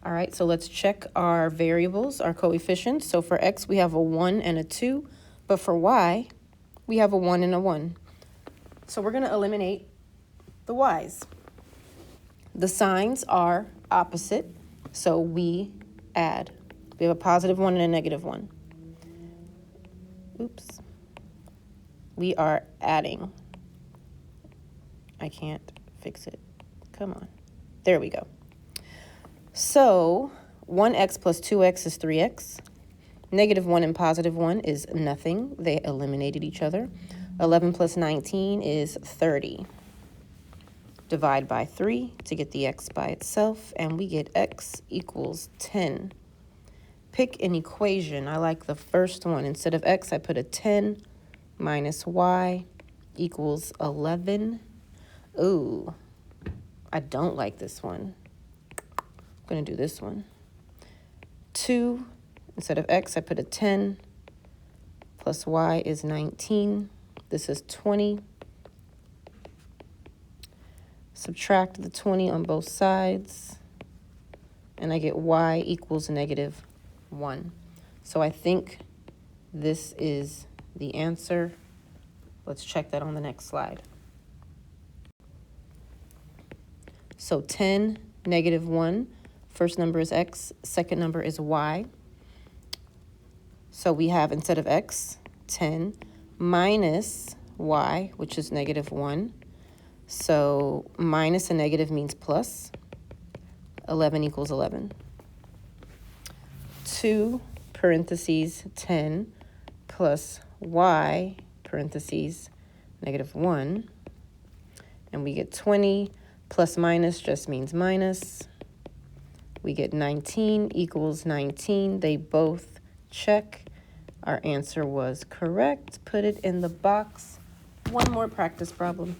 All right, so let's check our variables, our coefficients. So for x, we have a 1 and a 2, but for y, we have a 1 and a 1. So we're going to eliminate the y's. The signs are opposite, so we add. We have a positive 1 and a negative 1. Oops. We are adding. I can't fix it. Come on. There we go. So 1x plus 2x is 3x. Negative 1 and positive 1 is nothing. They eliminated each other. 11 plus 19 is 30. Divide by 3 to get the x by itself, and we get x equals 10. Pick an equation. I like the first one. Instead of x, I put a 10 minus y equals 11. Ooh, I don't like this one. I'm going to do this one. 2, instead of x, I put a 10 plus y is 19. This is 20. Subtract the 20 on both sides, and I get y equals negative 1. So I think this is the answer. Let's check that on the next slide. So 10, negative 1. First number is x, second number is y. So we have, instead of x, 10 minus y, which is negative 1. So minus a negative means plus. 11 equals 11. 2 parentheses 10 plus y parentheses negative 1. And we get 20 plus minus just means minus. We get 19 equals 19. They both check. Our answer was correct. Put it in the box. One more practice problem.